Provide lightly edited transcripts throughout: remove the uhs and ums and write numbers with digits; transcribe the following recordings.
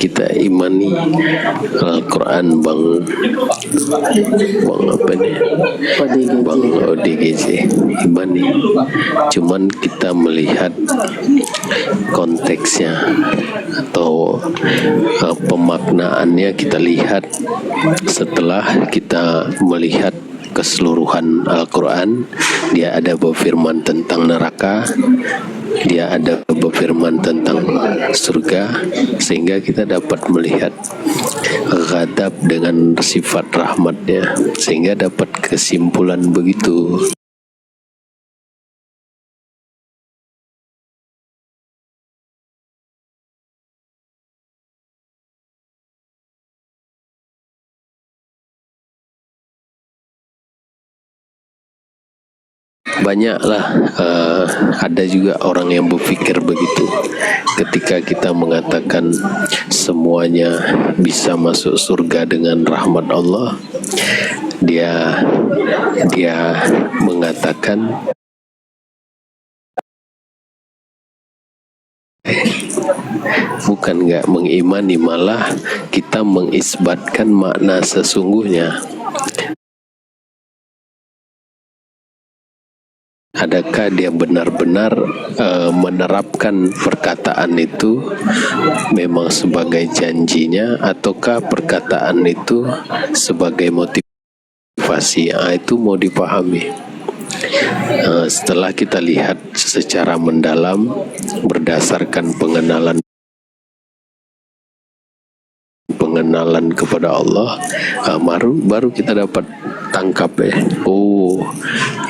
kita imani Al-Quran bang apa nih bang ODGJ imani, cuman kita melihat konteksnya atau pemaknaannya kita lihat setelah kita melihat keseluruhan Al-Quran. Dia ada berfirman tentang neraka, dia ada berfirman tentang surga, sehingga kita dapat melihat ghadab dengan sifat rahmatnya, sehingga dapat kesimpulan begitu. Banyaklah ada juga orang yang berpikir begitu. Ketika kita mengatakan semuanya bisa masuk surga dengan rahmat Allah, dia mengatakan bukan nggak mengimani, malah kita mengisbatkan makna sesungguhnya. Adakah dia benar-benar menerapkan perkataan itu memang sebagai janjinya, ataukah perkataan itu sebagai motivasi? Itu mau dipahami. Setelah kita lihat secara mendalam berdasarkan pengenalan kepada Allah, baru kita dapat tangkap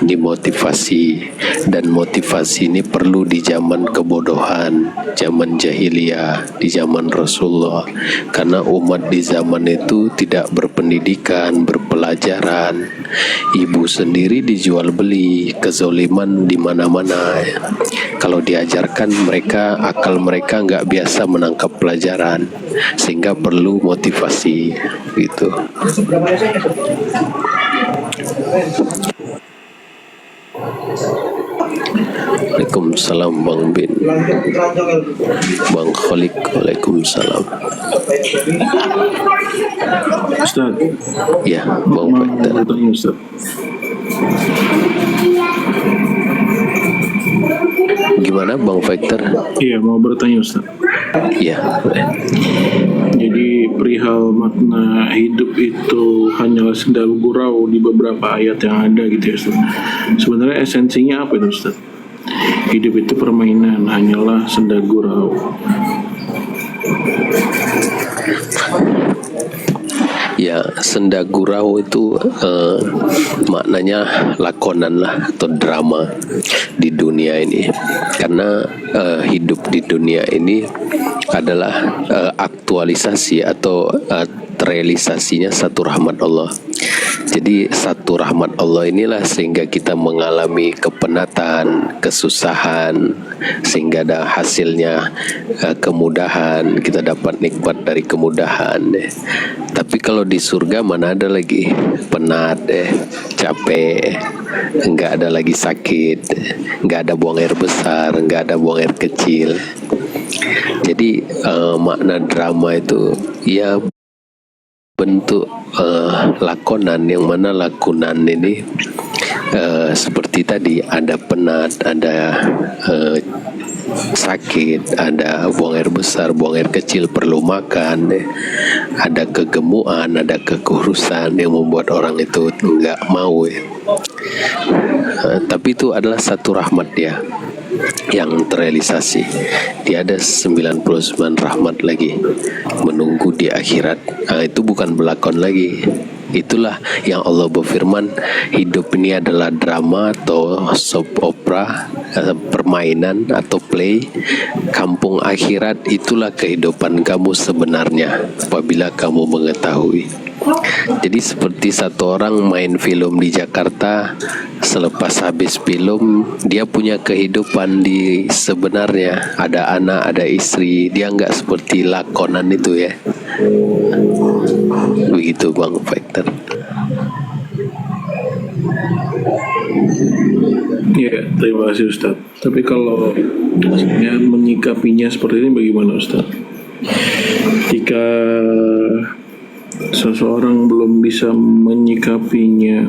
ini motivasi, dan motivasi ini perlu di zaman kebodohan, zaman jahiliyah, di zaman Rasulullah, karena umat di zaman itu tidak berpendidikan, berpelajaran, ibu sendiri dijual beli, kezoliman di mana-mana. Kalau diajarkan mereka, akal mereka nggak biasa menangkap pelajaran, sehingga perlu motivasi gitu. Waalaikumsalam Bang Bin. Bang Kholik, waalaikumsalam. Ustaz. Ya, Bang Faktor. Ustaz. Gimana Bang Faktor? Iya, mau bertanya Ustaz. Ya. Jadi perihal makna hidup itu hanyalah sendal gurau di beberapa ayat yang ada gitu ya Ustaz. Sebenarnya esensinya apa itu Ustaz? Hidup itu permainan, hanyalah sendal gurau. Ya, senda gurau itu maknanya lakonan lah atau drama di dunia ini. Karena hidup di dunia ini adalah aktualisasi atau terrealisasinya satu rahmat Allah. Jadi satu rahmat Allah inilah sehingga kita mengalami kepenatan, kesusahan, sehingga ada hasilnya kemudahan, kita dapat nikmat dari kemudahan. Tapi kalau di surga mana ada lagi penat, capek, enggak ada lagi sakit, enggak ada buang air besar, enggak ada buang air kecil. Jadi makna drama itu ya bentuk lakonan, yang mana lakonan ini seperti tadi ada penat, ada sakit, ada buang air besar, buang air kecil, perlu makan, ada kegemuan, ada kekurusan yang membuat orang itu enggak mau tapi itu adalah satu rahmat dia yang terrealisasi. Dia ada 99 rahmat lagi menunggu di akhirat. Itu bukan belakon lagi. Itulah yang Allah berfirman, hidup ini adalah drama atau soap opera, permainan atau play. Kampung akhirat itulah kehidupan kamu sebenarnya apabila kamu mengetahui. Jadi seperti satu orang main film di Jakarta, selepas habis film dia punya kehidupan di sebenarnya, ada anak, ada istri, dia nggak seperti lakonan itu ya. Begitu Bang Faktor. Iya, terima kasih Ustaz. Tapi kalau menyikapinya seperti ini bagaimana Ustaz? Jika ketika seseorang belum bisa menyikapinya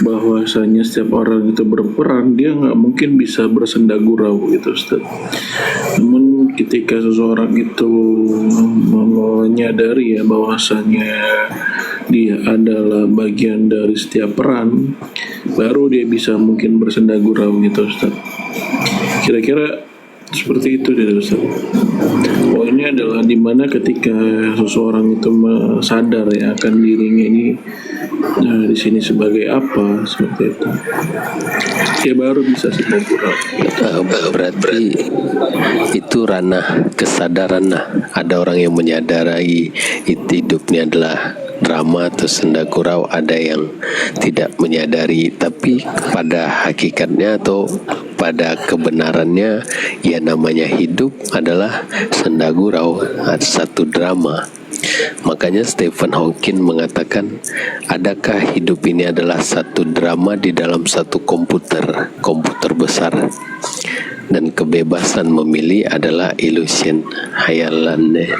bahwasanya setiap orang itu berperan, dia nggak mungkin bisa bersenda gurau gitu, Ustaz. Namun ketika seseorang itu menyadari ya bahwasanya dia adalah bagian dari setiap peran, baru dia bisa mungkin bersenda gurau gitu, Ustaz. Kira-kira seperti itu deh, Ustaz. Poinnya adalah dimana ketika seseorang itu sadar ya akan dirinya ini di sini sebagai apa, seperti itu, dia baru bisa sedang gurau. Berarti itu ranah kesadaran. Nah, ada orang yang menyadari itu hidupnya adalah drama atau senda gurau, ada yang tidak menyadari, tapi pada hakikatnya atau pada kebenarannya ya namanya hidup adalah senda gurau, satu drama. Makanya Stephen Hawking mengatakan, adakah hidup ini adalah satu drama di dalam satu komputer besar, dan kebebasan memilih adalah illusion, hayalannya.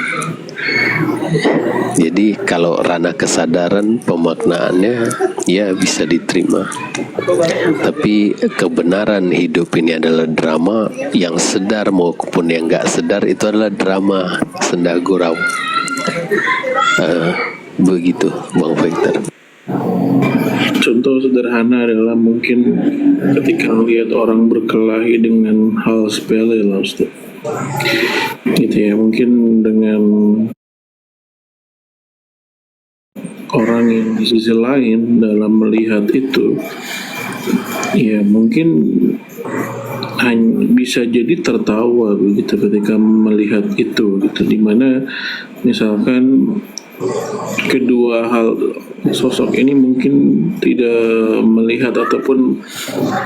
Jadi kalau ranah kesadaran pemaknaannya ya bisa diterima, tapi kebenaran hidup ini adalah drama, yang sedar maupun yang nggak sedar itu adalah drama senda gurau. Begitu Bang Victor. Contoh sederhana adalah mungkin ketika melihat orang berkelahi dengan hal sepele lah, Ustaz. Gitu ya, mungkin dengan orang yang di sisi lain dalam melihat itu, ya mungkin hanya bisa jadi tertawa begitu ketika melihat itu gitu, dimana misalkan kedua hal sosok ini mungkin tidak melihat ataupun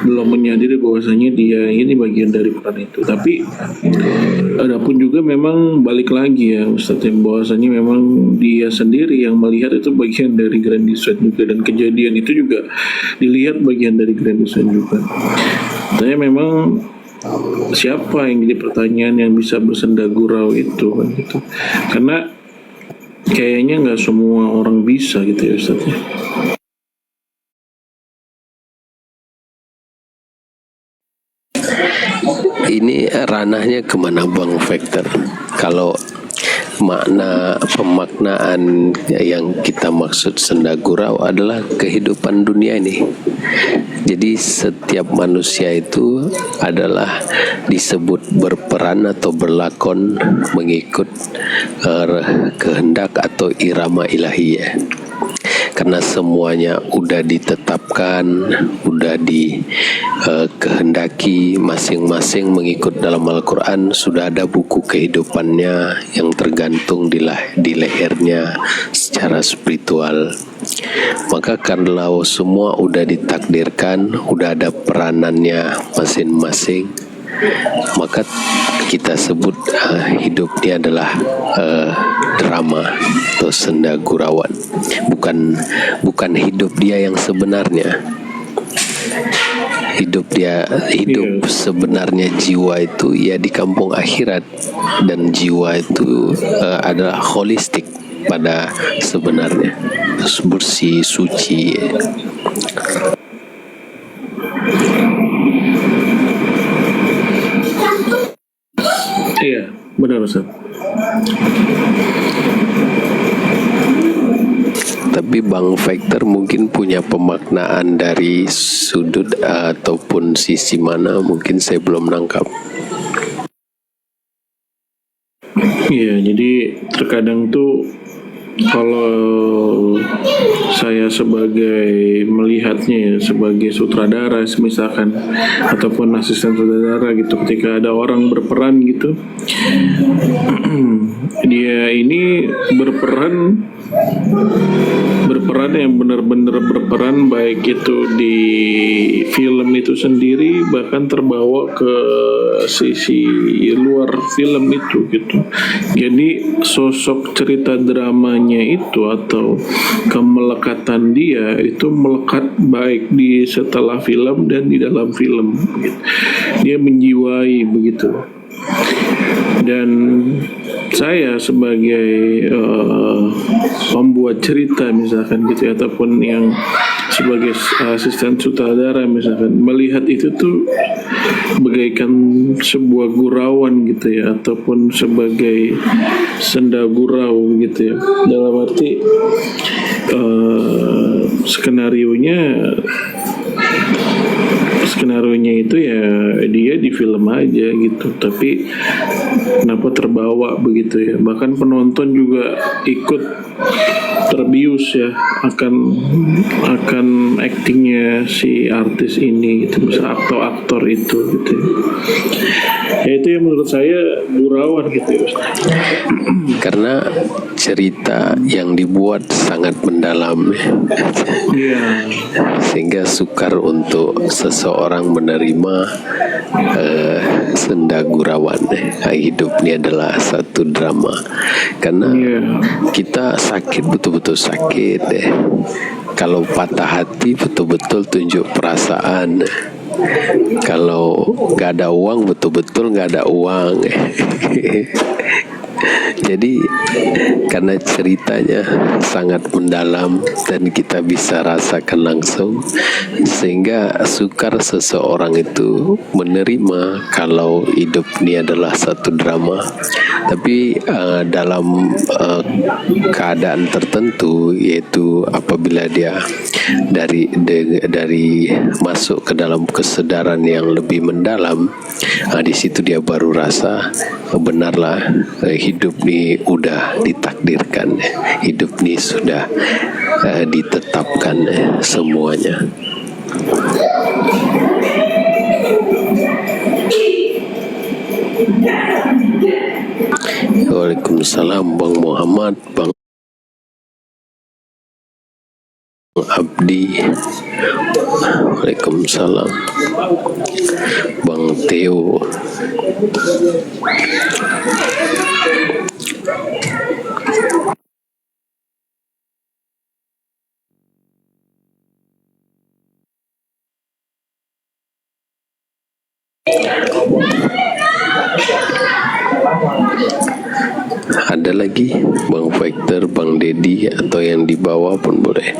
belum menyadari bahwasanya dia ini bagian dari peran itu. Tapi adapun juga memang balik lagi ya Ustaz, yang bahwasanya memang dia sendiri yang melihat itu bagian dari grand design juga, dan kejadian itu juga dilihat bagian dari grand design juga. Saya memang siapa yang jadi pertanyaan yang bisa bersenda gurau itu kan gitu, karena kayaknya nggak semua orang bisa gitu ya Ustaz ya. Ini ranahnya kemana Bang Victor? Kalau makna pemaknaan yang kita maksud senda gurau adalah kehidupan dunia ini. Jadi setiap manusia itu adalah disebut berperan atau berlakon mengikut kehendak atau irama ilahiyah. Karena semuanya udah ditetapkan, udah dikehendaki, masing-masing mengikut dalam Al-Quran, sudah ada buku kehidupannya yang tergantung di lehernya secara spiritual. Maka karena semua udah ditakdirkan, udah ada peranannya masing-masing, maka kita sebut hidupnya adalah drama atau senda gurauan, bukan hidup dia yang sebenarnya. Hidup sebenarnya jiwa itu ya di kampung akhirat, dan jiwa itu adalah holistik pada sebenarnya, bersih, suci. Iya, benar Ustaz. Tapi Bang Victor mungkin punya pemaknaan dari sudut ataupun sisi mana, mungkin saya belum nangkap. Iya, jadi terkadang tuh kalau saya sebagai melihatnya ya, sebagai sutradara misalkan ataupun asisten sutradara gitu, ketika ada orang berperan gitu dia ini berperan yang benar-benar berperan, baik itu di film itu sendiri bahkan terbawa ke sisi luar film itu gitu. Jadi sosok cerita dramanya itu atau kemelekatan dia itu melekat baik di setelah film dan di dalam film gitu. Dia menjiwai begitu. Dan saya sebagai pembuat cerita misalkan gitu ya, ataupun yang sebagai asisten sutradara misalkan, melihat itu tuh bagaikan sebuah gurauan gitu ya, ataupun sebagai senda gurau gitu ya, dalam arti skenario-nya itu ya dia di film aja gitu, tapi kenapa terbawa begitu ya, bahkan penonton juga ikut terbius ya akan aktingnya si artis ini gitu, misal aktor itu gitu ya, itu yang menurut saya gurauan gitu ya. Karena cerita yang dibuat sangat mendalam Iya. sehingga sukar untuk seseorang menerima senda gurauan. Hidup ini adalah satu drama, karena kita sakit, betul-betul sakit kalau patah hati betul-betul tunjuk perasaan. Kalau nggak ada uang, betul-betul nggak ada uang. Jadi karena ceritanya sangat mendalam dan kita bisa rasakan langsung, sehingga sukar seseorang itu menerima kalau hidup ini adalah satu drama. Tapi dalam keadaan tertentu, yaitu apabila dia dari masuk ke dalam kesadaran yang lebih mendalam, di situ dia baru rasa benarlah hidup ini udah ditakdirkan, hidup ini sudah ditetapkan semuanya. Waalaikumsalam Bang Muhammad, Bang Abdi. Waalaikumsalam Bang Theo. Ada lagi Bang Victor, Bang Dedi, atau yang di bawah pun boleh.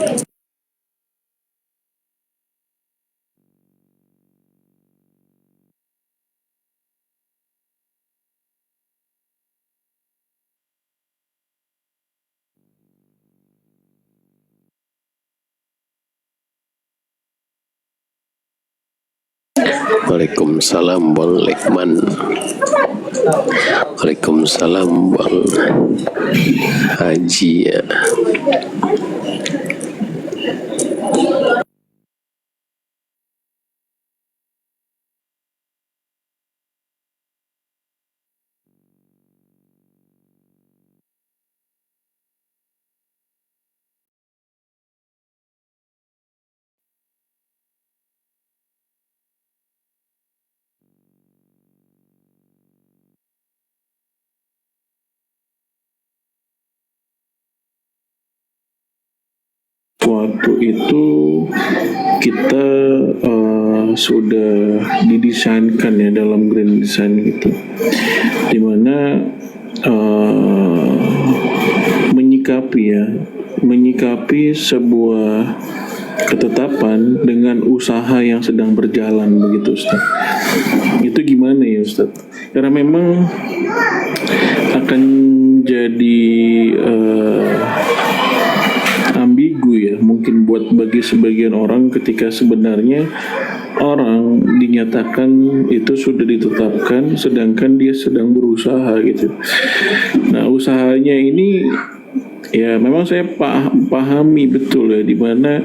Waalaikumsalam Bang Lekman. Waalaikumsalam Bang Haji ya. Waktu itu kita sudah didesainkan ya dalam grand design gitu, dimana menyikapi sebuah ketetapan dengan usaha yang sedang berjalan begitu, Ustaz. Itu gimana ya, Ustaz? Karena memang akan jadi ambigu ya, mungkin bagi sebagian orang, ketika sebenarnya orang dinyatakan itu sudah ditetapkan sedangkan dia sedang berusaha gitu. Nah, usahanya ini ya memang saya pahami betul ya, di mana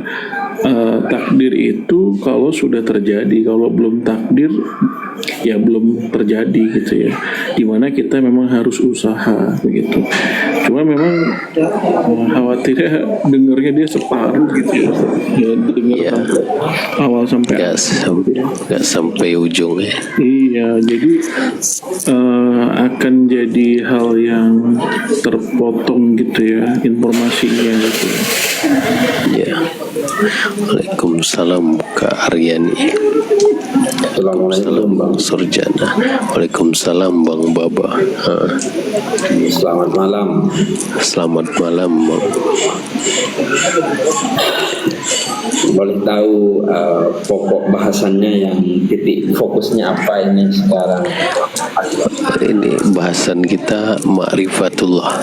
takdir itu kalau sudah terjadi, kalau belum takdir ya belum terjadi gitu ya, dimana kita memang harus usaha begitu. Cuma memang khawatirnya dengernya dia separuh gitu ya, denger awal sampai nggak sampai ujung ya. Iya, jadi akan jadi hal yang terpotong gitu ya informasinya gitu. Ya. Waalaikumsalam Kak Aryani. Assalamualaikum Bang. Surjana. Waalaikumsalam Bang Baba. Selamat malam. Selamat malam Bang. Boleh tahu pokok bahasannya yang titik fokusnya apa ini sekarang? Ini bahasan kita ma'rifatullah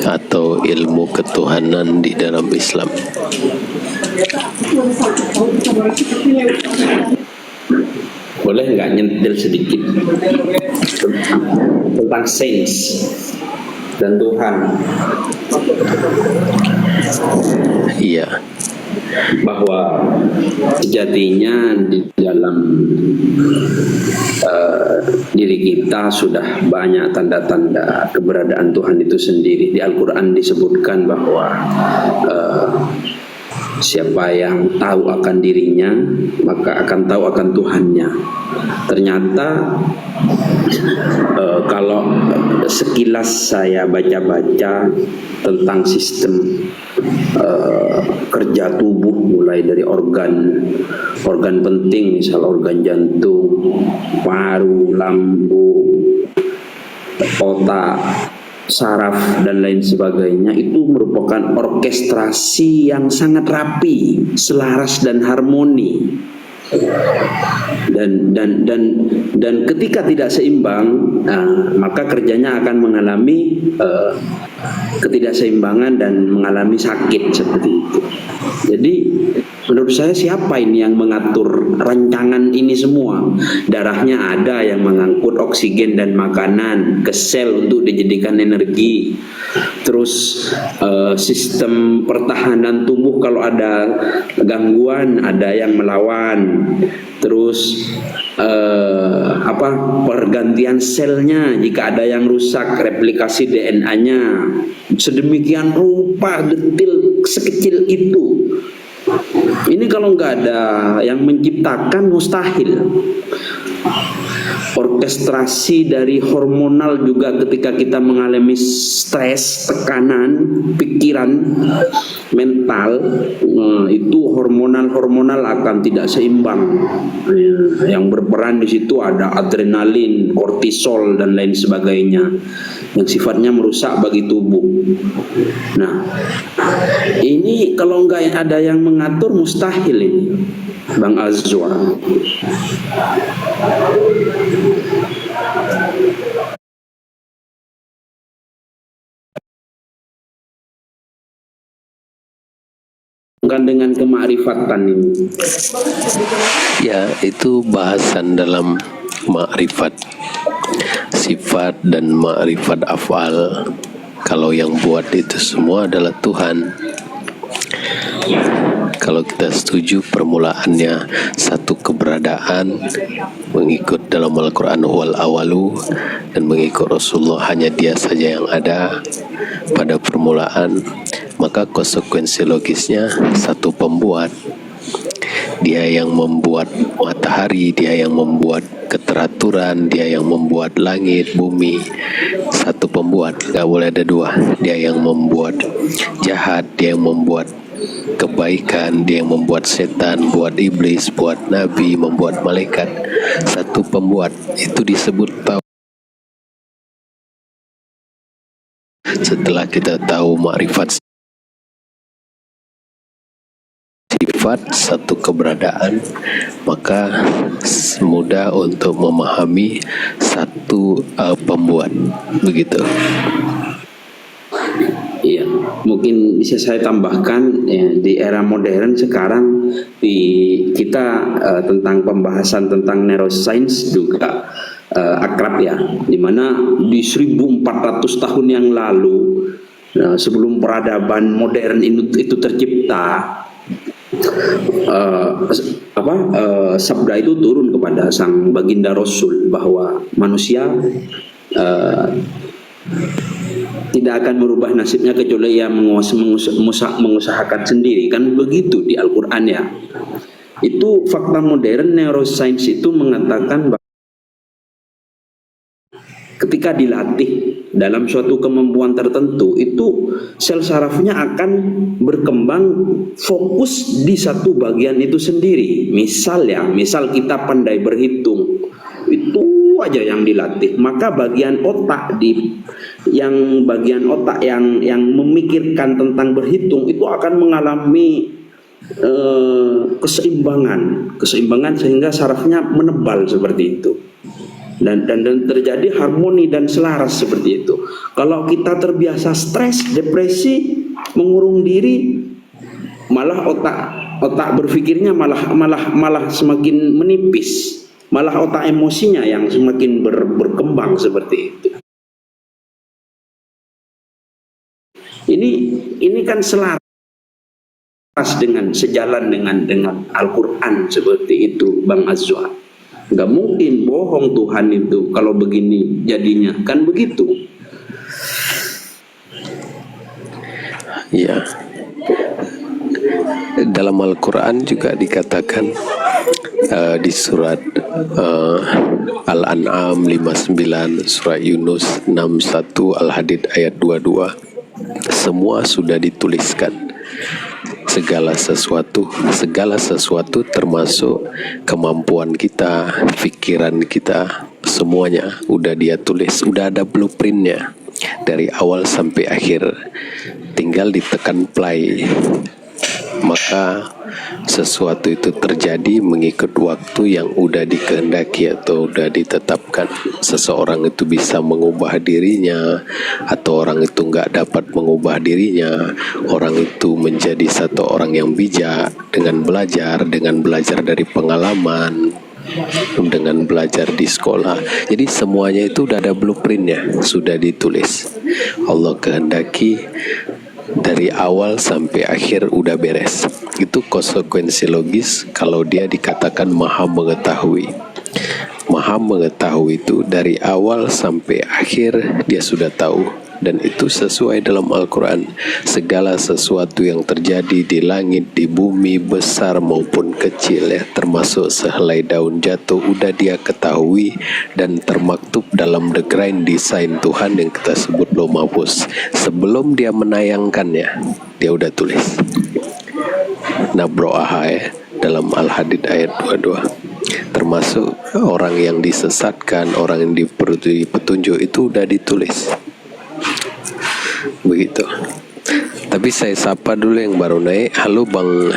atau ilmu ketuhanan di dalam Islam. Boleh nggak nyentil sedikit tentang sains dan Tuhan? Iya. Bahwa sejatinya di dalam diri kita sudah banyak tanda-tanda keberadaan Tuhan itu sendiri. Di Al-Quran disebutkan bahwa siapa yang tahu akan dirinya maka akan tahu akan Tuhannya. Ternyata kalau sekilas saya baca-baca tentang sistem kerja tubuh, mulai dari organ penting, misal organ jantung, paru, lambung, otak, saraf dan lain sebagainya, itu merupakan orkestrasi yang sangat rapi, selaras dan harmoni. Dan ketika tidak seimbang, maka kerjanya akan mengalami ketidakseimbangan dan mengalami sakit seperti itu. Jadi menurut saya siapa ini yang mengatur rancangan ini semua? Darahnya ada yang mengangkut oksigen dan makanan ke sel untuk dijadikan energi. Terus sistem pertahanan tubuh kalau ada gangguan ada yang melawan. Terus pergantian selnya jika ada yang rusak, replikasi DNA-nya sedemikian rupa detil sekecil itu. Ini kalau nggak ada yang menciptakan mustahil. Orkestrasi dari hormonal juga ketika kita mengalami stres, tekanan, pikiran, mental, itu hormonal akan tidak seimbang. Yang berperan di situ ada adrenalin, kortisol dan lain sebagainya yang sifatnya merusak bagi tubuh. Nah, ini kalau nggak ada yang mengatur mustahil ini, Bang Azwar. Dengan kemakrifatan ini. Ya, itu bahasan dalam makrifat sifat dan makrifat af'al. Kalau yang buat itu semua adalah Tuhan. Kalau kita setuju permulaannya satu keberadaan mengikut dalam Al-Quran wal awalu, dan mengikut Rasulullah hanya dia saja yang ada pada permulaan, maka konsekuensi logisnya satu pembuat. Dia yang membuat matahari, dia yang membuat keteraturan, dia yang membuat langit, bumi. Satu pembuat, gak boleh ada dua. Dia yang membuat jahat, dia yang membuat kebaikan, dia yang membuat setan, buat iblis, buat nabi, membuat malaikat. Satu pembuat, itu disebut tahu. Setelah kita tahu makrifat sifat satu keberadaan, maka mudah untuk memahami satu pembuat, begitu. Iya, mungkin bisa saya tambahkan ya, di era modern sekarang kita tentang pembahasan tentang neuroscience juga akrab ya, dimana di 1400 tahun yang lalu sebelum peradaban modern itu tercipta, sabda itu turun kepada sang baginda Rasul bahwa manusia tidak akan merubah nasibnya kecuali ia mengusahakan sendiri, kan begitu di Al-Quran ya. Itu fakta modern. Neuroscience itu mengatakan bahwa ketika dilatih dalam suatu kemampuan tertentu, itu sel sarafnya akan berkembang fokus di satu bagian itu sendiri. Misal kita pandai berhitung, itu aja yang dilatih, maka bagian otak yang memikirkan tentang berhitung itu akan mengalami keseimbangan sehingga sarafnya menebal seperti itu, dan terjadi harmoni dan selaras seperti itu. Kalau kita terbiasa stres, depresi, mengurung diri, malah otak berpikirnya malah semakin menipis, malah otak emosinya yang semakin berkembang seperti itu. Ini kan selaras sejalan dengan Al-Quran seperti itu, Bang Azwa. Gak mungkin bohong Tuhan itu kalau begini jadinya, kan begitu? Ya, dalam Al-Quran juga dikatakan di surat Al-An'am 59, surat Yunus 61, Al-Hadid ayat 22, semua sudah dituliskan. Segala sesuatu termasuk kemampuan kita, pikiran kita, semuanya udah dia tulis, udah ada blueprintnya dari awal sampai akhir, tinggal ditekan play. Maka sesuatu itu terjadi mengikut waktu yang udah dikehendaki atau udah ditetapkan. Seseorang itu bisa mengubah dirinya atau orang itu nggak dapat mengubah dirinya. Orang itu menjadi satu orang yang bijak dengan belajar dari pengalaman, dengan belajar di sekolah. Jadi semuanya itu udah ada blueprintnya, sudah ditulis. Allah kehendaki dari awal sampai akhir udah beres. Itu konsekuensi logis kalau dia dikatakan maha mengetahui. Maha mengetahui itu dari awal sampai akhir dia sudah tahu. Dan itu sesuai dalam Al-Quran. Segala sesuatu yang terjadi di langit, di bumi, besar maupun kecil, ya, termasuk sehelai daun jatuh, udah dia ketahui dan termaktub dalam the grand design Tuhan yang kita sebut Lauh Mahfuz. Sebelum dia menayangkannya, dia udah tulis. Nabro'aha, ya, dalam Al-Hadid ayat 22. Termasuk orang yang disesatkan, orang yang diberi petunjuk, itu udah ditulis. Begitu. Tapi saya sapa dulu yang baru naik. Halo Bang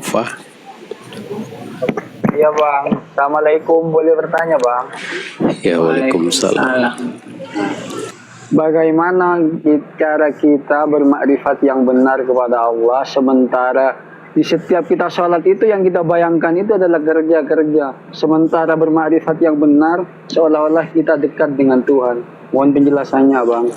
Fa. Iya Bang, Assalamualaikum, boleh bertanya Bang? Ya, Waalaikumsalam. Bagaimana cara kita bermakrifat yang benar kepada Allah, sementara di setiap kita sholat itu yang kita bayangkan itu adalah kerja-kerja, sementara bermakrifat yang benar seolah-olah kita dekat dengan Tuhan. Mohon penjelasannya Bang.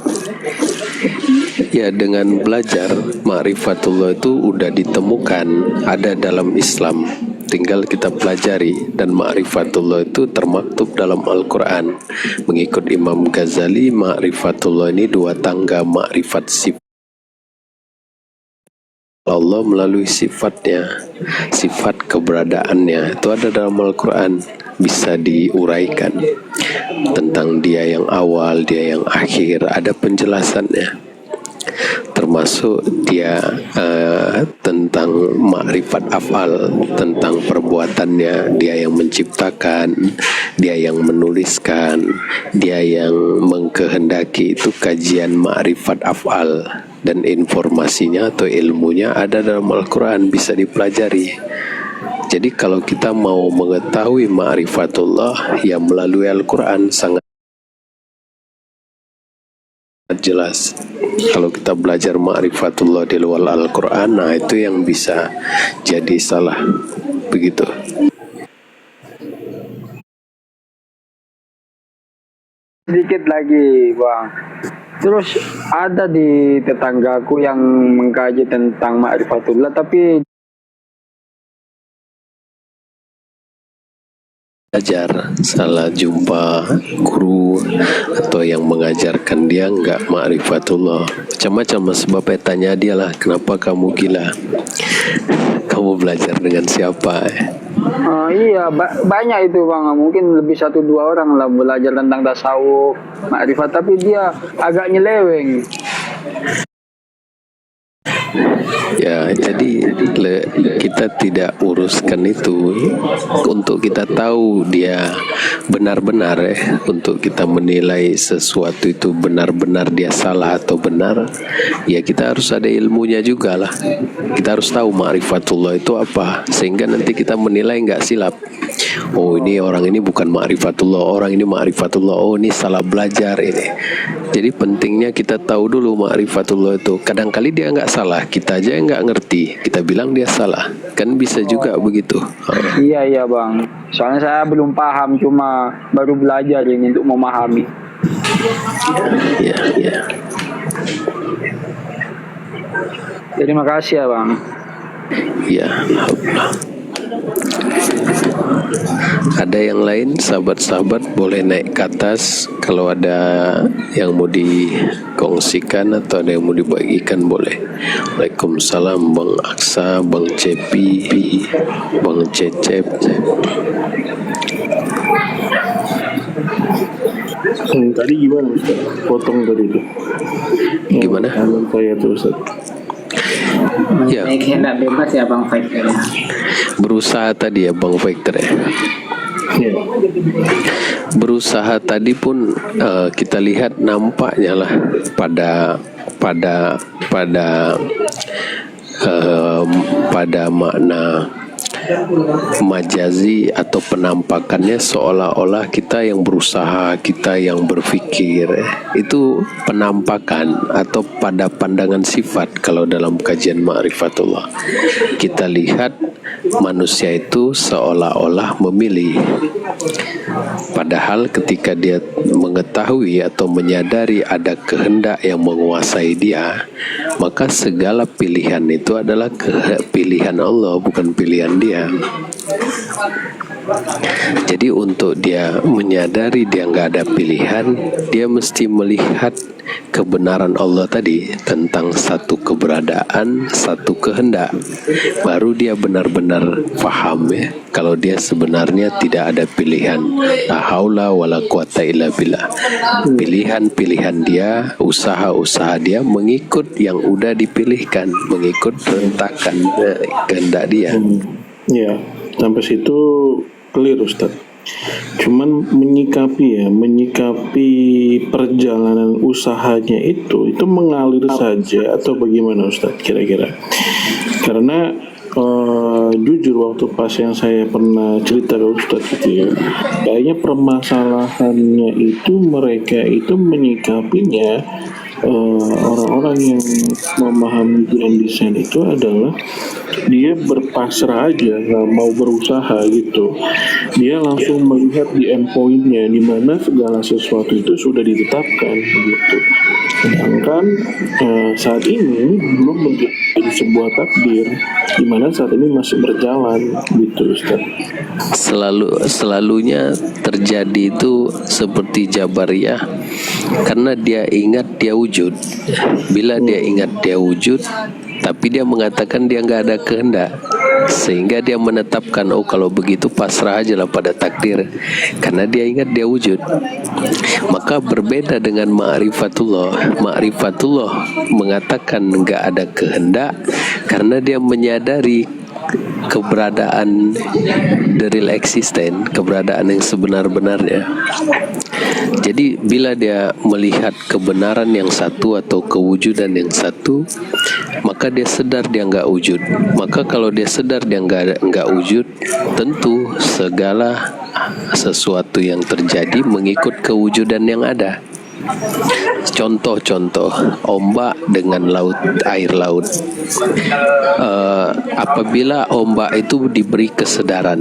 Ya, dengan belajar ma'rifatullah itu udah ditemukan, ada dalam Islam, tinggal kita pelajari. Dan ma'rifatullah itu termaktub dalam Al-Quran. Mengikut Imam Ghazali, ma'rifatullah ini dua tangga, ma'rifat sifat Allah melalui sifatnya, sifat keberadaannya, itu ada dalam Al-Quran, bisa diuraikan tentang dia yang awal, dia yang akhir, ada penjelasannya. Termasuk dia tentang makrifat af'al, tentang perbuatannya, dia yang menciptakan, dia yang menuliskan, dia yang mengkehendaki, itu kajian makrifat af'al. Dan informasinya atau ilmunya ada dalam Al-Quran, bisa dipelajari. Jadi kalau kita mau mengetahui ma'rifatullah, ya melalui Al-Quran sangat jelas. Kalau kita belajar ma'rifatullah di luar Al-Quran, nah itu yang bisa jadi salah. Begitu. Sedikit lagi Bang. Terus ada di tetanggaku yang mengkaji tentang ma'rifatullah, tapi belajar, salah jumpa guru atau yang mengajarkan dia nggak ma'rifatullah, macam-macam sebabnya. Tanya dia lah, kenapa kamu gila? kamu belajar dengan siapa? Iya, banyak itu bang. Mungkin lebih 1-2 orang lah belajar tentang tasawuf, makrifat, tapi dia agak nyeleweng. Ya, jadi kita tidak uruskan itu untuk kita tahu dia benar-benar untuk kita menilai sesuatu itu benar-benar dia salah atau benar. Ya kita harus ada ilmunya juga lah. Kita harus tahu ma'rifatullah itu apa sehingga nanti kita menilai nggak silap. Oh ini orang ini bukan ma'rifatullah, orang ini ma'rifatullah. Oh ini salah belajar ini. Jadi pentingnya kita tahu dulu ma'rifatullah itu. Kadang-kali dia nggak salah, kita aja yang nggak ngerti, kita bilang dia salah, kan bisa juga begitu. Iya bang. Soalnya saya belum paham, cuma baru belajar ini untuk memahami. Ya. Terima kasih ya bang. Ya, ada yang lain sahabat-sahabat boleh naik ke atas kalau ada yang mau dikongsikan atau ada yang mau dibagikan boleh. Waalaikumsalam Bang Aksa, Bang Cepi, Bang Cecep. Tadi gimana Ustaz? Potong tadi itu. Gimana? Saya tuh Ustaz. Ya. Kehendak bebas ya Bang Faikir ya. Berusaha tadi ya Bang Faikir ya. Ya. Berusaha tadi pun kita lihat nampaknya lah pada makna majazi atau penampakannya seolah-olah kita yang berusaha, kita yang berpikir. Itu penampakan atau pada pandangan sifat kalau dalam kajian ma'rifatullah. Kita lihat manusia itu seolah-olah memilih. Padahal ketika dia mengetahui atau menyadari ada kehendak yang menguasai dia, maka segala pilihan itu adalah pilihan Allah, bukan pilihan dia. Jadi untuk dia menyadari dia nggak ada pilihan, dia mesti melihat kebenaran Allah tadi tentang satu keberadaan, satu kehendak. Baru dia benar-benar paham ya, kalau dia sebenarnya tidak ada pilihan. La haula wala quwata illa billah. Pilihan-pilihan dia, usaha-usaha dia mengikut yang udah dipilihkan, mengikut rentakan kehendak dia. Ya, sampai situ clear Ustaz. Cuman menyikapi perjalanan usahanya itu mengalir saja atau bagaimana Ustaz kira-kira? Karena jujur waktu pas yang saya pernah cerita ke Ustaz gitu ya, kayaknya permasalahannya itu mereka itu menyikapinya orang-orang yang memahami grand design itu adalah dia berpasrah aja, nggak mau berusaha gitu. Dia langsung melihat di endpointnya di mana segala sesuatu itu sudah ditetapkan gitu. Sedangkan saat ini belum menjadi sebuah takdir, di mana saat ini masih berjalan gitu Ustaz. Selalunya terjadi itu seperti Jabariyah, karena dia ingat dia wujud. Bila dia ingat dia wujud, tapi dia mengatakan dia nggak ada kehendak, sehingga dia menetapkan oh kalau begitu pasrah aja lah pada takdir, karena dia ingat dia wujud. Maka berbeda dengan ma'rifatullah. Ma'rifatullah mengatakan nggak ada kehendak karena dia menyadari keberadaan the real existence, keberadaan yang sebenar-benarnya. Jadi bila dia melihat kebenaran yang satu atau kewujudan yang satu, maka dia sadar dia nggak wujud. Maka kalau dia sadar dia nggak wujud, tentu segala sesuatu yang terjadi mengikut kewujudan yang ada. Contoh-contoh ombak dengan air laut. Apabila ombak itu diberi kesadaran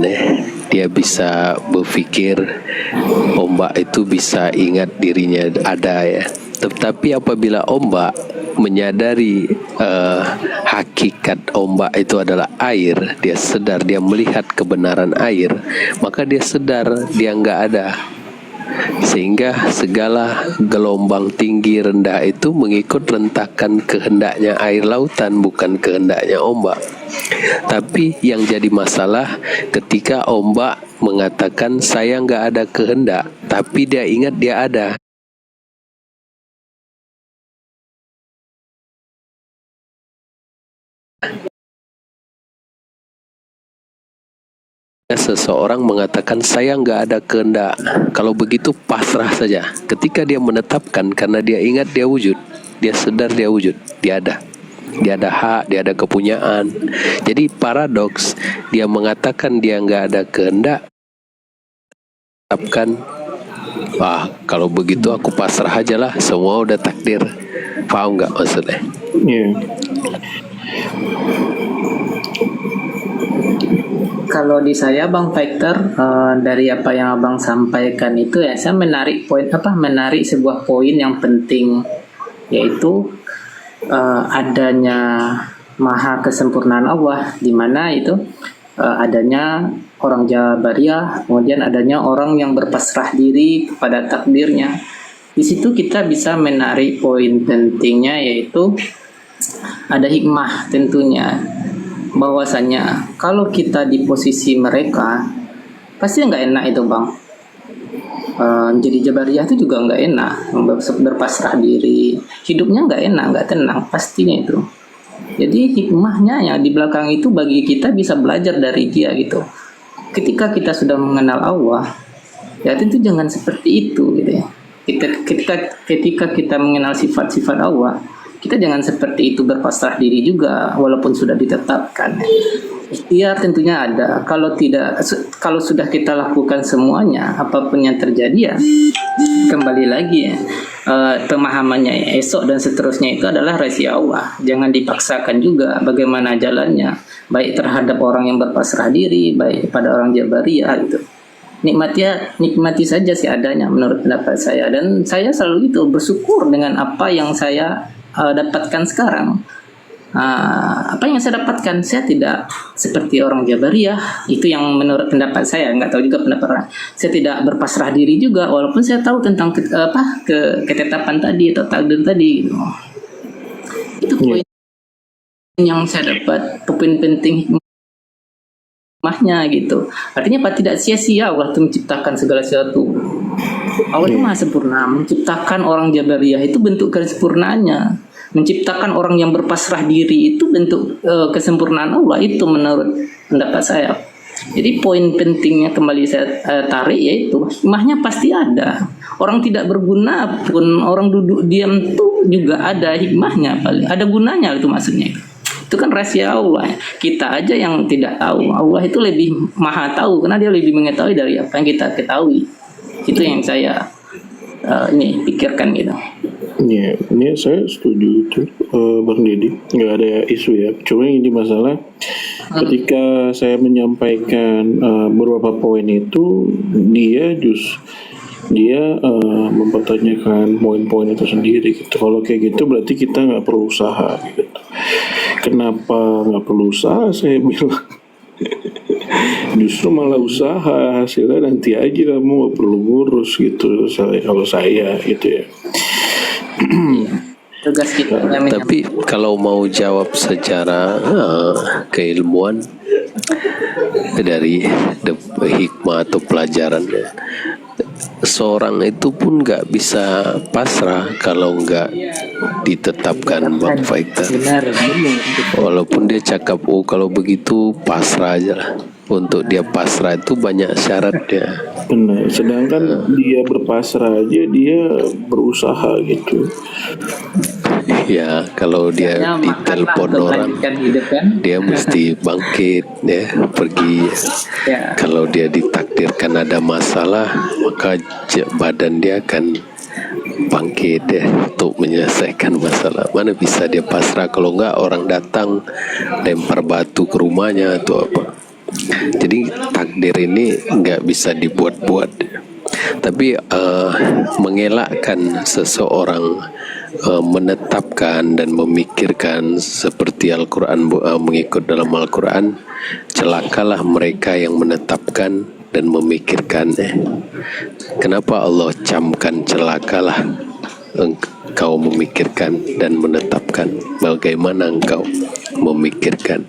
dia bisa berpikir, ombak itu bisa ingat dirinya ada ya. Tetapi apabila ombak menyadari hakikat ombak itu adalah air, dia sadar, dia melihat kebenaran air, maka dia sadar dia nggak ada. Sehingga segala gelombang tinggi rendah itu mengikut rentakan kehendaknya air lautan, bukan kehendaknya ombak. Tapi yang jadi masalah ketika ombak mengatakan saya nggak ada kehendak, tapi dia ingat dia ada. Seseorang mengatakan saya nggak ada kehendak, kalau begitu pasrah saja. Ketika dia menetapkan, karena dia ingat dia wujud, dia sadar dia wujud, dia ada hak, dia ada kepunyaan. Jadi paradoks, dia mengatakan dia nggak ada kehendak, tetapkan, kalau begitu aku pasrah aja lah, semua udah takdir. Paham nggak maksudnya? Iya. Kalau di saya Bang Victor, dari apa yang Abang sampaikan itu ya, saya menarik sebuah poin yang penting, yaitu adanya maha kesempurnaan Allah, di mana itu adanya orang Jabariyah, kemudian adanya orang yang berpasrah diri kepada takdirnya. Di situ kita bisa menarik poin pentingnya, yaitu ada hikmah tentunya, bahwasanya kalau kita di posisi mereka pasti nggak enak itu Bang. Jadi Jabariyah itu juga nggak enak, berpasrah diri, hidupnya nggak enak, nggak tenang pastinya itu. Jadi hikmahnya yang di belakang itu bagi kita bisa belajar dari dia gitu. Ketika kita sudah mengenal Allah, ya tentu jangan seperti itu gitu ya. Ketika kita mengenal sifat-sifat Allah, kita jangan seperti itu, berpasrah diri juga walaupun sudah ditetapkan. Ikhtiar tentunya ada. Kalau sudah kita lakukan semuanya, apapun yang terjadi ya kembali lagi ya, pemahamannya esok dan seterusnya itu adalah rahasia Allah. Jangan dipaksakan juga bagaimana jalannya, baik terhadap orang yang berpasrah diri, baik kepada orang Jabariyah itu. Nikmati saja seadanya menurut pendapat saya, dan saya selalu itu bersyukur dengan apa yang saya dapatkan sekarang. Apa yang saya dapatkan, saya tidak seperti orang Jabariyah, itu yang menurut pendapat saya, nggak tahu juga pendapat orang. Saya tidak berpasrah diri juga walaupun saya tahu tentang ketetapan tadi atau takdir tadi gitu. Itu poin yang saya dapat, poin penting hikmahnya gitu. Artinya apa, tidak sia-sia Allah itu menciptakan segala sesuatu. Allah itu maha sempurna. Menciptakan orang Jabariyah itu bentuk kesempurnaannya. Menciptakan orang yang berpasrah diri itu bentuk kesempurnaan Allah, itu menurut pendapat saya. Jadi poin pentingnya kembali saya tarik, yaitu hikmahnya pasti ada. Orang tidak berguna pun, orang duduk diam tuh juga ada hikmahnya, paling ada gunanya itu maksudnya. Itu kan rahasia Allah. Kita aja yang tidak tahu. Allah itu lebih maha tahu karena dia lebih mengetahui dari apa yang kita ketahui. Itu yang saya pikirkan gitu. Ya, ini saya setuju itu, Bang Deddy. Nggak ada isu ya. Cuma yang ini masalah ketika saya menyampaikan beberapa poin itu, dia mempertanyakan poin-poin itu sendiri gitu. Kalau kayak gitu berarti kita nggak perlu usaha gitu. Kenapa nggak perlu usaha? Saya bilang justru malah usaha, hasilnya nanti aja, kamu nggak perlu ngurus gitu. Kalau saya gitu ya. Tugas kita. Tapi kalau mau jawab secara keilmuan dari hikmah atau pelajaran, seorang itu pun nggak bisa pasrah kalau nggak ditetapkan Bang Faikta. Walaupun dia cakap kalau begitu pasrah aja lah. Untuk dia pasrah itu banyak syaratnya. Benar. Sedangkan dia berpasrah aja, dia berusaha gitu. Ya, kalau dia ditelepon orang, dia mesti bangkit, ya, pergi. Ya. Kalau dia ditakdirkan ada masalah, maka badan dia akan bangkit ya untuk menyelesaikan masalah. Mana bisa dia pasrah kalau enggak orang datang lempar batu ke rumahnya atau apa. Jadi takdir ini nggak bisa dibuat-buat. Tapi mengelakkan seseorang menetapkan dan memikirkan seperti Al-Quran, mengikut dalam Al-Quran, celakalah mereka yang menetapkan dan memikirkannya. Kenapa Allah camkan celakalah engkau memikirkan dan menetapkan? Bagaimana engkau memikirkan?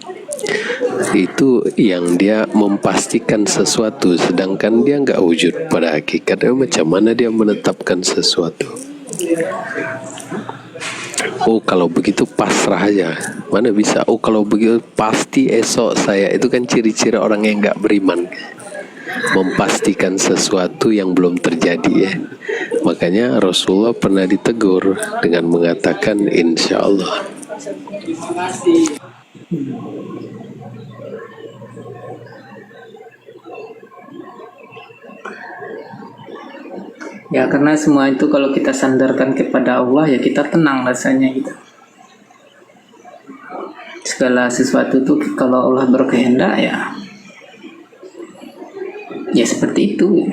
Itu yang dia memastikan sesuatu, sedangkan dia nggak wujud pada hakikatnya. Macam mana dia menetapkan sesuatu? Oh, kalau begitu pasrah aja. Mana bisa? Oh, kalau begitu pasti esok saya. Itu kan ciri-ciri orang yang nggak beriman, memastikan sesuatu yang belum terjadi ya. Makanya Rasulullah pernah ditegur dengan mengatakan insya Allah. Ya karena semua itu kalau kita sandarkan kepada Allah ya kita tenang rasanya gitu. Segala sesuatu itu kalau Allah berkehendak ya seperti itu.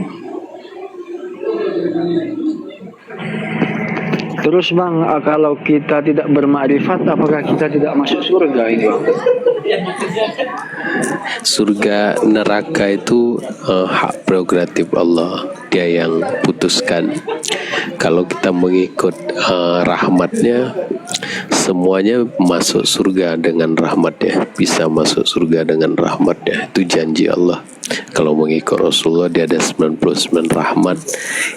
Terus Bang, kalau kita tidak bermakrifat, apakah kita tidak masuk surga ini Bang? Surga neraka itu hak prerogatif Allah, dia yang putuskan. Kalau kita mengikut rahmatnya, semuanya masuk surga dengan rahmatnya, bisa masuk surga dengan rahmatnya. Itu janji Allah. Kalau mengikut Rasulullah, dia ada 99 rahmat.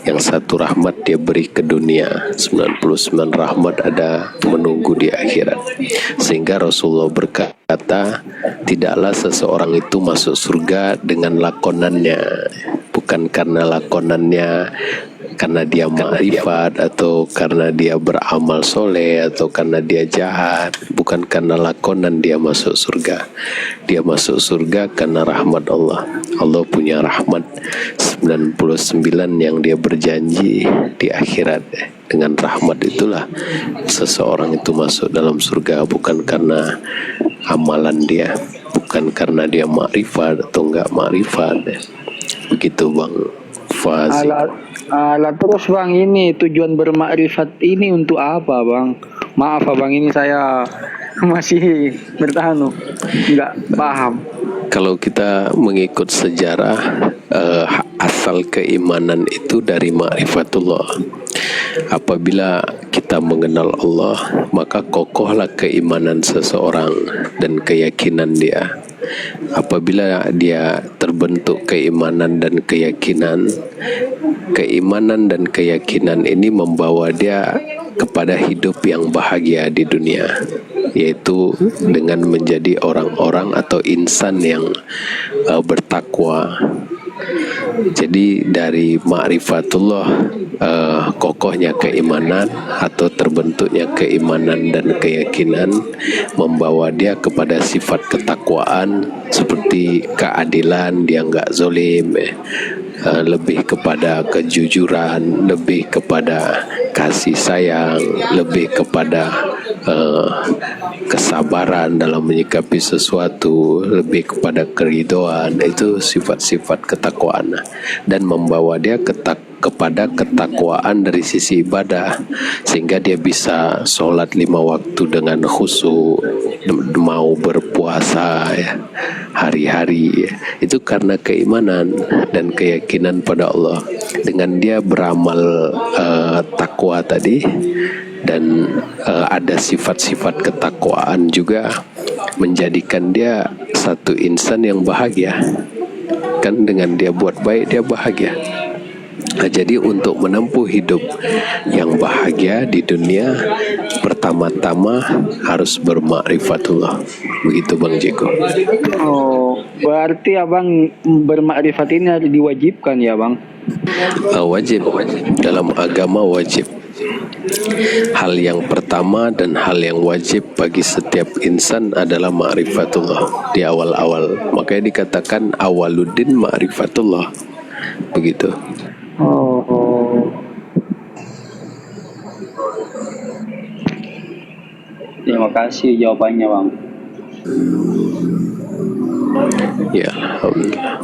Yang satu rahmat dia beri ke dunia, 99 rahmat ada menunggu di akhirat. Sehingga Rasulullah berkata, tidaklah seseorang itu masuk surga dengan lakonannya, bukan karena lakonannya karena dia ma'rifat atau karena dia beramal soleh atau karena dia jahat, bukan karena lakonan dia masuk surga. Dia masuk surga karena rahmat Allah. Allah punya rahmat 99 yang dia berjanji di akhirat. Dengan rahmat itulah seseorang itu masuk dalam surga, bukan karena amalan dia, bukan karena dia ma'rifat atau enggak ma'rifat. Begitu Bang Fazi. Alat terus Bang, ini tujuan bermakrifat ini untuk apa Bang? Maaf Bang, ini saya masih bertahan, nggak paham. Kalau kita mengikut sejarah, asal keimanan itu dari ma'rifatullah. Apabila kita mengenal Allah, maka kokohlah keimanan seseorang dan keyakinan dia. Apabila dia terbentuk keimanan dan keyakinan dan keyakinan ini membawa dia kepada hidup yang bahagia di dunia, yaitu dengan menjadi orang-orang atau insan yang bertakwa. Jadi dari ma'rifatullah, kokohnya keimanan atau terbentuknya keimanan dan keyakinan membawa dia kepada sifat ketakwaan seperti keadilan, dia enggak zolim, lebih kepada kejujuran, lebih kepada kasih sayang, lebih kepada kesabaran dalam menyikapi sesuatu, lebih kepada keridhaan. Itu sifat-sifat ketakwaan dan membawa dia kepada ketakwaan dari sisi ibadah, sehingga dia bisa sholat 5 waktu dengan khusyuk, mau berpuasa ya, hari-hari ya. Itu karena keimanan dan keyakinan pada Allah. Dengan dia beramal takwa tadi dan ada sifat-sifat ketakwaan juga, menjadikan dia satu insan yang bahagia. Kan dengan dia buat baik dia bahagia. Nah, jadi untuk menempuh hidup yang bahagia di dunia, pertama-tama harus bermakrifatullah. Begitu Bang Jeko. Oh, berarti Abang bermakrifat ini harus diwajibkan ya Bang? Wajib, dalam agama wajib. Hal yang pertama dan hal yang wajib bagi setiap insan adalah ma'rifatullah di awal-awal. Makanya dikatakan awaluddin ma'rifatullah. Begitu. Oh. Terima kasih jawabannya Bang. Ya, alhamdulillah.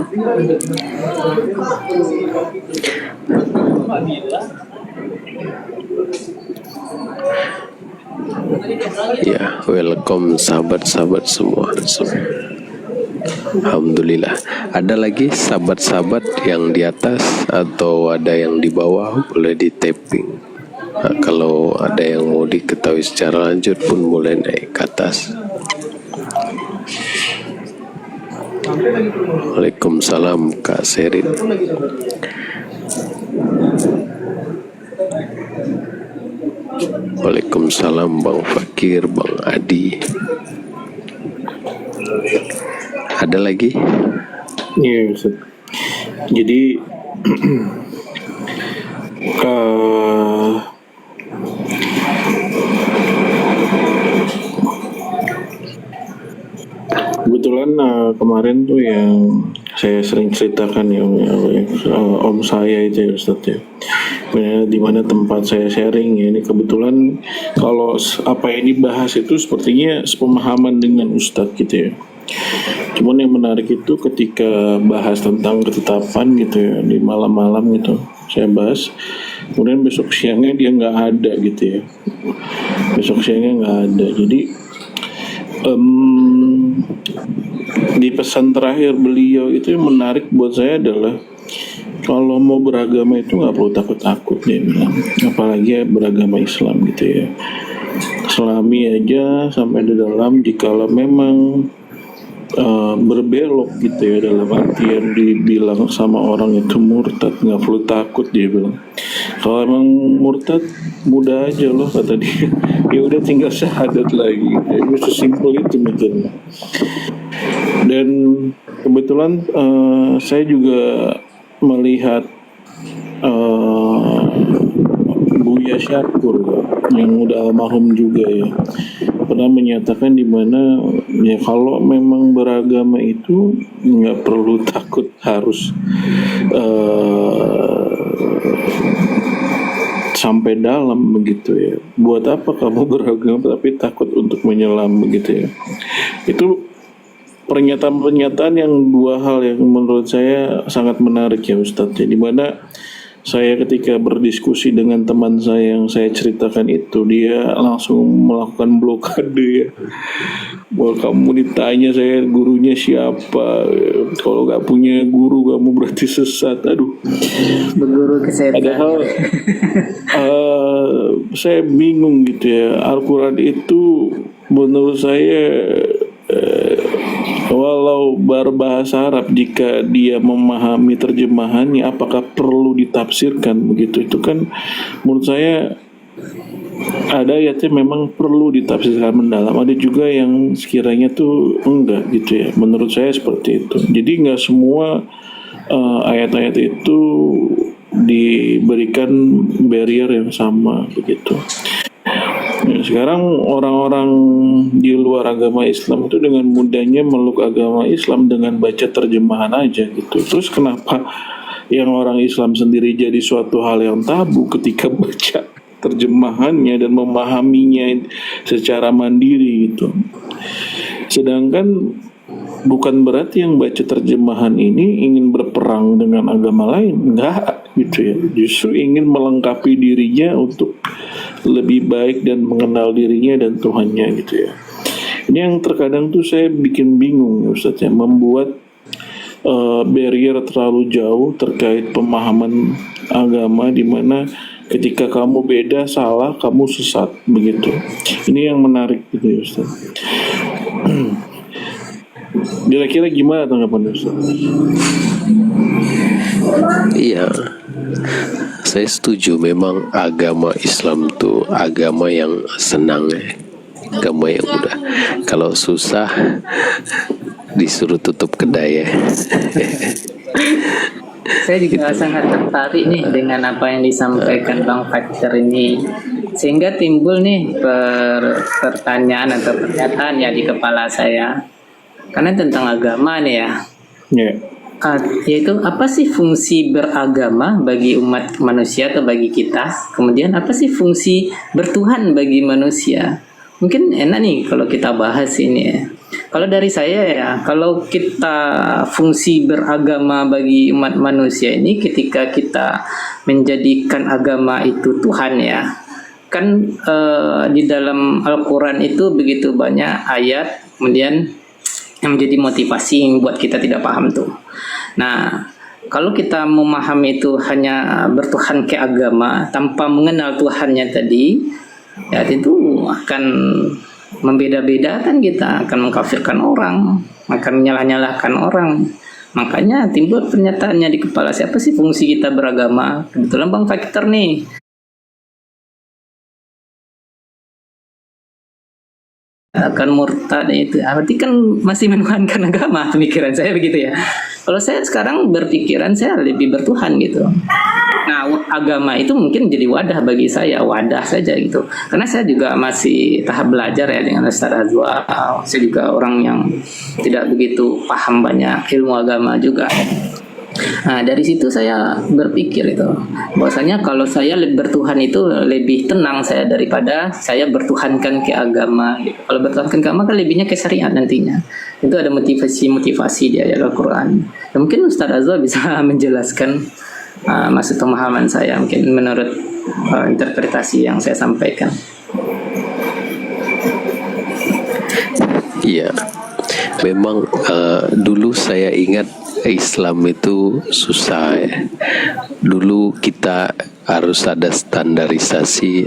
Ya, welcome sahabat-sahabat semua. Alhamdulillah. Ada lagi sahabat-sahabat yang di atas atau ada yang di bawah, boleh di tapping. Nah, kalau ada yang mau diketahui secara lanjut pun boleh naik ke atas. Waalaikumsalam Kak Serin. Waalaikumsalam Bang Fakir, Bang Adi. Ada lagi? Iya, Ustaz. Jadi kebetulan kemarin tuh yang saya sering ceritakan ya, om saya itu ya Ustaz ya, di mana tempat saya sharing ya, ini kebetulan kalau apa yang dibahas itu sepertinya sepemahaman dengan Ustadz gitu ya. Cuman yang menarik itu ketika bahas tentang ketetapan gitu ya, di malam-malam gitu saya bahas, kemudian besok siangnya dia nggak ada gitu ya, besok siangnya nggak ada. Jadi di pesan terakhir beliau itu yang menarik buat saya adalah kalau mau beragama itu nggak perlu takut-takut, dia bilang, apalagi beragama Islam gitu ya. Selami aja sampai di dalam, jikalau memang berbelok gitu ya, dalam artian dibilang sama orang itu murtad, nggak perlu takut, dia bilang. Kalau emang murtad mudah aja loh, kata dia. Ya udah tinggal syahadat lagi. Ya, sesimpel itu mikirnya. Dan kebetulan saya juga melihat Buya Syakur ya, yang udah almarhum juga ya, pernah menyatakan di mana ya kalau memang beragama itu nggak perlu takut harus sampai dalam begitu ya. Buat apa kamu beragama tapi takut untuk menyelam begitu ya. Itu pernyataan-pernyataan yang dua hal yang menurut saya sangat menarik ya Ustadz ya, di mana saya ketika berdiskusi dengan teman saya yang saya ceritakan itu, dia langsung melakukan blokade ya. Bahwa kamu ditanya saya gurunya siapa, kalau nggak punya guru kamu berarti sesat. Aduh, Berguru ke setan. padahal saya bingung gitu ya. Al-Quran itu menurut saya walau berbahasa Arab, jika dia memahami terjemahannya, apakah perlu ditafsirkan begitu? Itu kan menurut saya ada ayatnya memang perlu ditafsirkan mendalam, ada juga yang sekiranya tuh enggak gitu ya. Menurut saya seperti itu. Jadi nggak semua ayat-ayat itu diberikan barrier yang sama begitu. Ya, sekarang orang-orang di luar agama Islam itu dengan mudahnya meluk agama Islam dengan baca terjemahan aja gitu. Terus kenapa yang orang Islam sendiri jadi suatu hal yang tabu ketika baca terjemahannya dan memahaminya secara mandiri gitu. Sedangkan bukan berarti yang baca terjemahan ini ingin berperang dengan agama lain, enggak gitu ya. Justru ingin melengkapi dirinya untuk lebih baik dan mengenal dirinya dan Tuhannya gitu ya. Ini yang terkadang tuh saya bikin bingung Ustaz ya, membuat barrier terlalu jauh terkait pemahaman agama, di mana ketika kamu beda, salah, kamu sesat begitu. Ini yang menarik gitu ya Ustaz. Kira-kira gimana tanggapan Ustaz? Iya, saya setuju. Memang agama Islam tuh agama yang senang ya, agama yang mudah. Kalau susah disuruh tutup kedai ya. Saya juga sangat tertarik nih dengan apa yang disampaikan Bang Fakir ini, sehingga timbul nih pertanyaan atau pernyataan ya di kepala saya, karena tentang agama nih ya. Ya. Yaitu apa sih fungsi beragama bagi umat manusia atau bagi kita? Kemudian apa sih fungsi bertuhan bagi manusia? Mungkin enak nih kalau kita bahas ini ya. Kalau dari saya ya, kalau kita fungsi beragama bagi umat manusia ini ketika kita menjadikan agama itu Tuhan ya. Kan di dalam Al-Quran itu begitu banyak ayat, kemudian yang menjadi motivasi buat kita tidak paham tuh. Nah, kalau kita memahami itu hanya bertuhan ke agama tanpa mengenal Tuhannya tadi, ya itu akan membeda-bedakan kita, akan mengkafirkan orang, akan menyalah-nyalahkan orang. Makanya timbul pernyataannya di kepala, siapa sih fungsi kita beragama? Kebetulan Bang Faktor nih akan murtad itu, berarti kan masih menuhankan agama. Pemikiran saya begitu ya. Kalau saya sekarang berpikiran saya lebih bertuhan gitu. Nah, agama itu mungkin jadi wadah bagi saya, wadah saja gitu. Karena saya juga masih tahap belajar ya dengan Ustaz Azwa. Saya juga orang yang tidak begitu paham banyak ilmu agama juga. Nah, dari situ saya berpikir itu bahwasanya kalau saya bertuhan itu lebih tenang saya daripada saya bertuhankan ke agama. Kalau bertuhankan ke agama kan lebihnya ke syariat nantinya. Itu ada motivasi di ayat Al-Quran. Ya, mungkin Ustaz Azwa bisa menjelaskan maksud pemahaman saya mungkin menurut interpretasi yang saya sampaikan. Iya, memang dulu saya ingat Islam itu susah ya. Dulu kita harus ada standarisasi,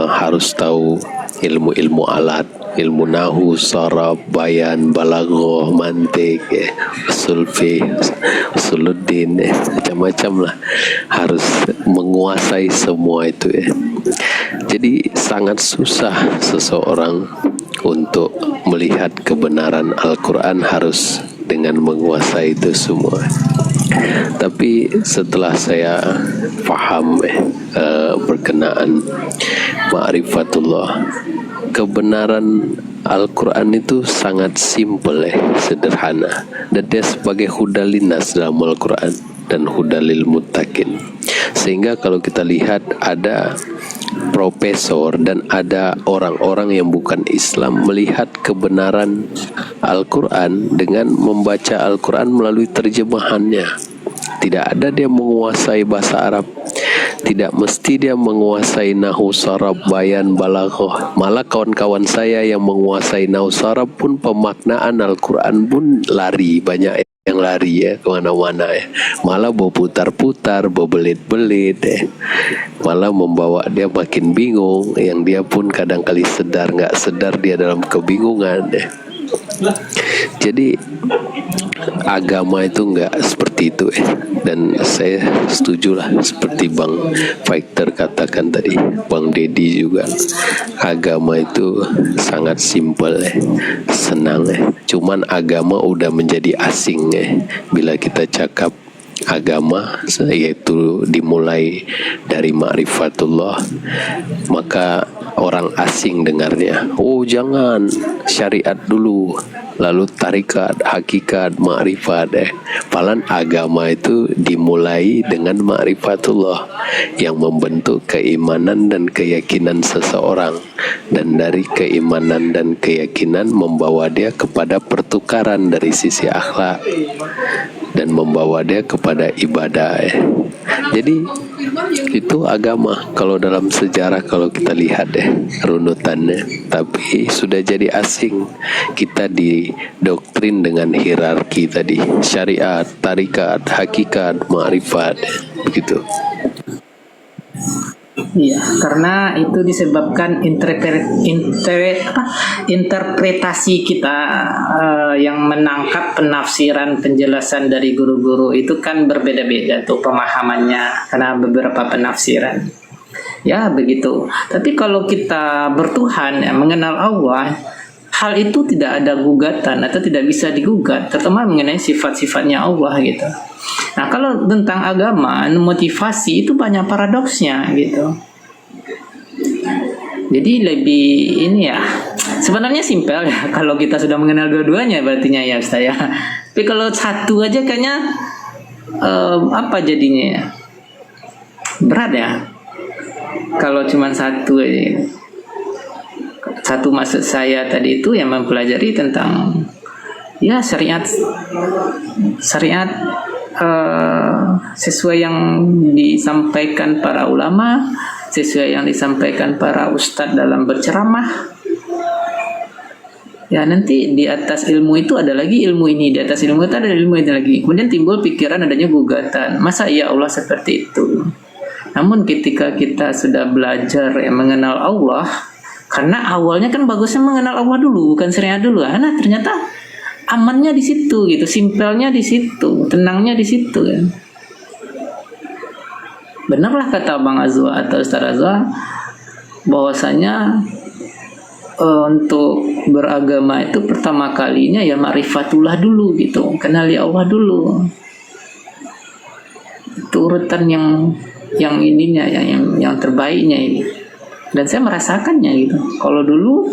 harus tahu ilmu-ilmu alat, ilmu nahu, saraf, bayan, balaghah, mantik, usul fiqh, usuluddin, macam-macam lah. Harus menguasai semua itu ya. Jadi sangat susah seseorang untuk melihat kebenaran Al-Quran harus dengan menguasai itu semua. Tapi setelah saya paham berkenaan ma'rifatullah, kebenaran Al-Quran itu sangat simple sederhana, dan dia sebagai hudalinas dalam Al-Quran dan hudalil muttaqin. Sehingga kalau kita lihat ada profesor dan ada orang-orang yang bukan Islam melihat kebenaran Al-Quran dengan membaca Al-Quran melalui terjemahannya. Tidak ada dia menguasai bahasa Arab, tidak mesti dia menguasai nahu, saraf, bayan, balaghah. Malah kawan-kawan saya yang menguasai nahu, saraf pun pemaknaan Al-Quran pun lari, banyak yang lari ya kemana-mana ya, malah berputar-putar, berbelit-belit ya, malah membawa dia makin bingung, yang dia pun kadang kali sadar nggak sadar dia dalam kebingungan ya. Jadi agama itu nggak seperti itu ya. Dan saya setuju lah seperti Bang Fighter katakan tadi, Bang Dedi juga, agama itu sangat simpel ya, senang ya. Cuman agama udah menjadi asing ya bila kita cakap agama, yaitu dimulai dari ma'rifatullah, maka orang asing dengarnya, oh jangan, syariat dulu, lalu tarikat, hakikat, ma'rifat Padahal agama itu dimulai dengan ma'rifatullah yang membentuk keimanan dan keyakinan seseorang, dan dari keimanan dan keyakinan membawa dia kepada pertukaran dari sisi akhlak dan membawa dia kepada ibadah Jadi itu agama kalau dalam sejarah, kalau kita lihat runutannya. Tapi sudah jadi asing, kita didoktrin dengan hierarki tadi, syariat, tarikat, hakikat, ma'rifat, begitu. Iya, karena itu disebabkan interpretasi kita yang menangkap penafsiran penjelasan dari guru-guru itu kan berbeda-beda tuh pemahamannya, karena beberapa penafsiran. Ya begitu. Tapi kalau kita bertuhan, mengenal Allah, hal itu tidak ada gugatan atau tidak bisa digugat, terutama mengenai sifat-sifatnya Allah gitu. Nah, kalau tentang agama, motivasi itu banyak paradoksnya gitu. Jadi lebih ini ya, sebenarnya simpel ya kalau kita sudah mengenal dua-duanya berartinya ya Ustaz ya. Tapi kalau satu aja kayaknya apa jadinya ya? Berat ya. Kalau cuma satu aja. Satu maksud saya tadi itu yang mempelajari tentang ya syariat sesuai yang disampaikan para ulama, sesuai yang disampaikan para ustadz dalam berceramah. Ya nanti di atas ilmu itu ada lagi ilmu ini, di atas ilmu itu ada ilmu ini lagi. Kemudian timbul pikiran adanya gugatan. Masa ya Allah seperti itu? Namun ketika kita sudah belajar mengenal Allah, karena awalnya kan bagusnya mengenal Allah dulu, bukan syariat dulu. Nah ternyata amannya di situ gitu, simpelnya di situ, tenangnya di situ kan. Benarlah kata Bang Azwa atau Ustaz Azwa bahwasanya untuk beragama itu pertama kalinya ya ma'rifatullah dulu gitu, kenali Allah dulu. Itu urutan yang ininya, yang terbaiknya ini. Dan saya merasakannya gitu. Kalau dulu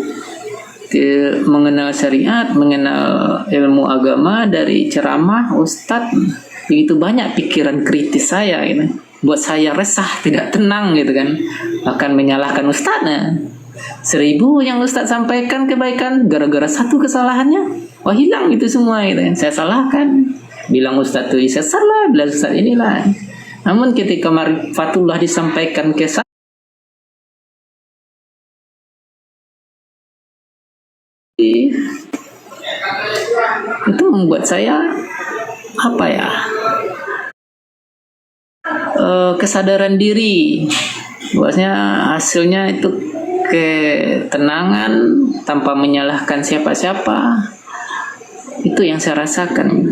mengenal syariat, mengenal ilmu agama dari ceramah ustadz, begitu banyak pikiran kritis saya gitu. Buat saya resah, tidak tenang gitu kan. Akan menyalahkan ustadznya. 1000 yang ustadz sampaikan kebaikan, gara-gara satu kesalahannya, wah hilang itu semua gitu kan. Saya salahkan. Bilang ustadz itu saya salah, bilang ustadz inilah. Namun ketika ma'rifatullah disampaikan ke saya, itu membuat saya apa ya, kesadaran diri bahwasanya hasilnya itu ketenangan tanpa menyalahkan siapa-siapa. Itu yang saya rasakan.